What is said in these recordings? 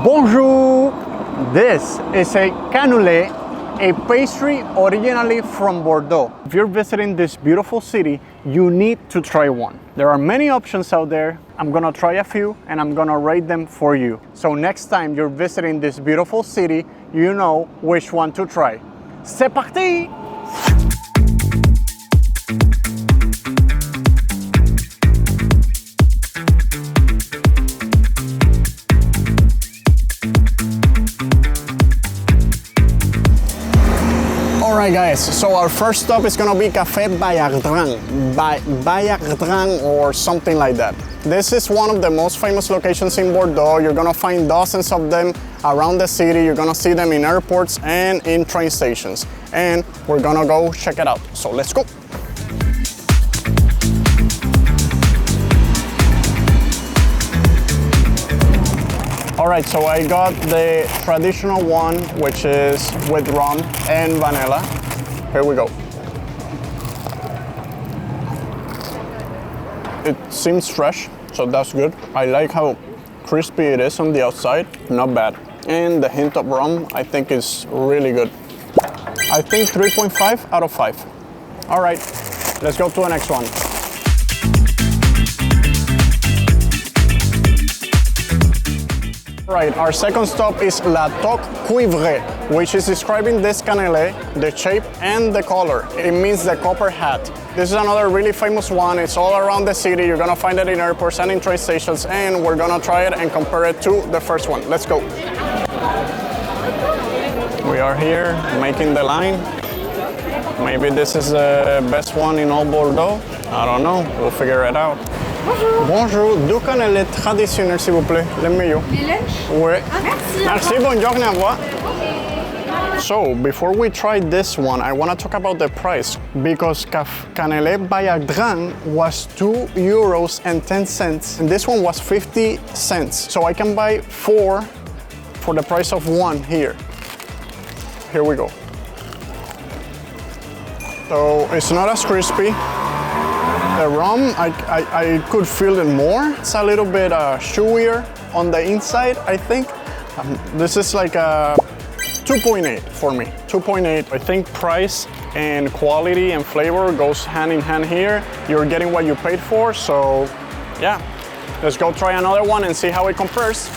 Bonjour! This is a Canelé, a pastry originally from Bordeaux. If you're visiting this beautiful city, you need to try one. There are many options out there. I'm gonna try a few and I'm gonna rate them for you. So next time you're visiting this beautiful city, you know which one to try. C'est parti! Alright guys, so our first stop is gonna be Café Baillardran, Baillardran or something like that. This is one of the most famous locations in Bordeaux. You're gonna find dozens of them around the city. You're gonna see them in airports and in train stations. And we're gonna go check it out. So let's go. Alright, so I got the traditional one, which is with rum and vanilla. Here we go. It seems fresh, so that's good. I like how crispy it is on the outside, not bad. And the hint of rum, I think is really good. I think 3.5 out of 5. Alright, let's go to the next one. Right, our second stop is La Toque Cuivree, which is describing this canelé, the shape and the color. It means the copper hat. This is another really famous one. It's all around the city. You're gonna find it in airports and in train stations, and we're gonna try it and compare it to the first one. Let's go. We are here making the line. Maybe this is the best one in all Bordeaux. I don't know, we'll figure it out. Bonjour, deux canelés traditionnels s'il vous plaît, le meilleur. Oui. Ah, merci. Merci, bonne journée, au revoir. So, before we try this one, I want to talk about the price because Canelé Baillardran was €2.10 and this one was 50 cents. So I can buy 4 for the price of 1 here. Here we go. So it's not as crispy. The rum, I could feel it more. It's a little bit chewier on the inside, I think. This is like a 2.8 for me, 2.8. I think price and quality and flavor goes hand in hand here. You're getting what you paid for, so yeah. Let's go try another one and see how it compares.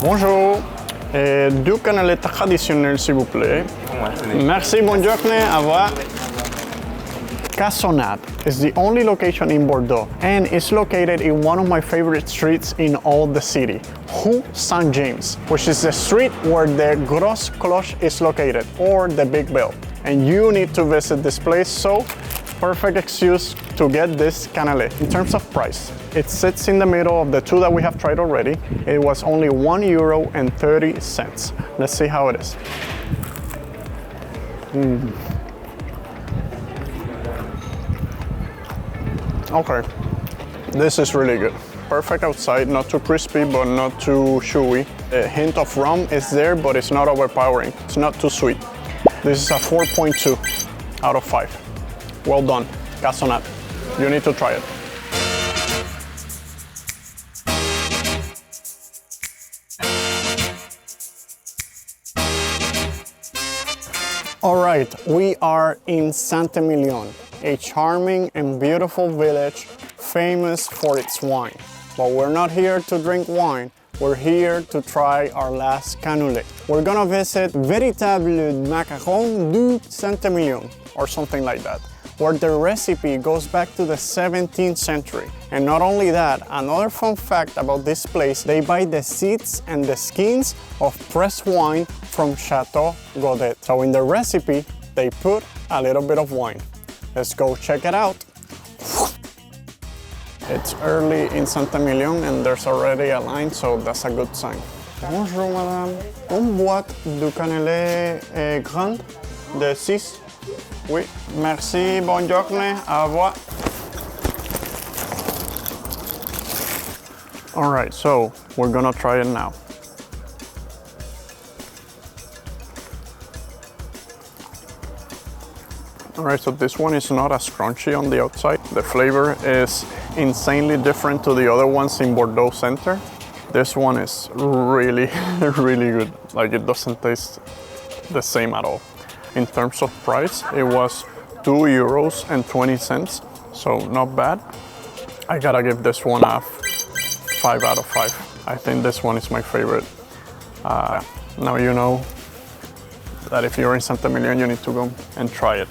Bonjour, deux canelés traditionnels s'il vous plaît. Merci, bonne journée, au revoir. Cassonde is the only location in Bordeaux and is located in one of my favorite streets in all the city, Rue Saint-James, which is the street where the Grosse Cloche is located, or the Big Bell. And you need to visit this place, so perfect excuse to get this canelé. In terms of price, it sits in the middle of the two that we have tried already. It was only €1.30. Let's see how it is. Okay, this is really good. Perfect outside, not too crispy, but not too chewy. A hint of rum is there, but it's not overpowering. It's not too sweet. This is a 4.2 out of 5. Well done, Cassonde. You need to try it. All right, we are in Emilion, a charming and beautiful village famous for its wine. But we're not here to drink wine. We're here to try our last canelé. We're gonna visit Veritable Macaron du Emilion, or something like that, where the recipe goes back to the 17th century. And not only that, another fun fact about this place, they buy the seeds and the skins of pressed wine from Chateau Godet. So in the recipe, they put a little bit of wine. Let's go check it out. It's early in Emilion and there's already a line, so that's a good sign. Bonjour madame, une boîte de canelé grande de 6. Oui, merci, bonne journée, au revoir. All right, so we're gonna try it now. All right, so this one is not as crunchy on the outside. The flavor is insanely different to the other ones in Bordeaux Center. This one is really, really good. Like, it doesn't taste the same at all. In terms of price, it was €2.20, so not bad. I gotta give this one a 5 out of 5. I think this one is my favorite. Now you know that if you're in Saint-Emilion, you need to go and try it.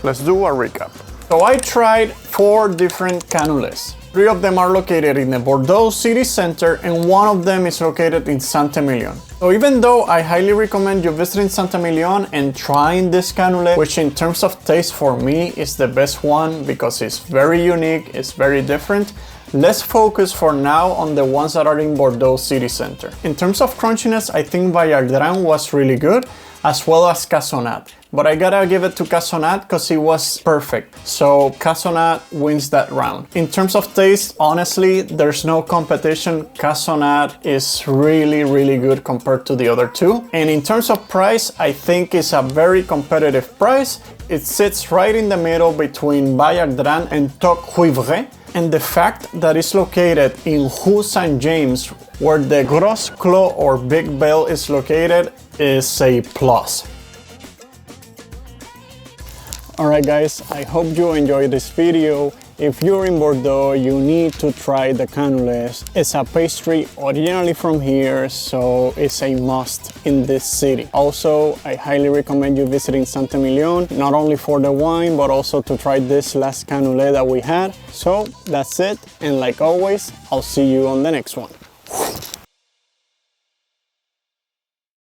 Let's do a recap. So I tried 4 different Canelés. 3 of them are located in the Bordeaux city center and 1 of them is located in Saint-Emilion. So even though I highly recommend you visiting Saint-Emilion and trying this Canelé, which in terms of taste for me is the best one because it's very unique, it's very different, let's focus for now on the ones that are in Bordeaux city center. In terms of crunchiness, I think Baillardran was really good, as well as Cassonde. But I gotta give it to Cassonde because it was perfect. So Cassonde wins that round. In terms of taste, honestly, there's no competition. Cassonde is really, really good compared to the other 2. And in terms of price, I think it's a very competitive price. It sits right in the middle between Baillardran and Toque Cuivree. And the fact that it's located in Rue Saint-James, where the Gros Clos or Big Bell is located, is a plus. Alright guys, I hope you enjoyed this video. If you're in Bordeaux, you need to try the Canelès. It's a pastry originally from here, so it's a must in this city. Also, I highly recommend you visiting Saint-Emilion, not only for the wine, but also to try this last Canelé that we had. So that's it, and like always, I'll see you on the next one.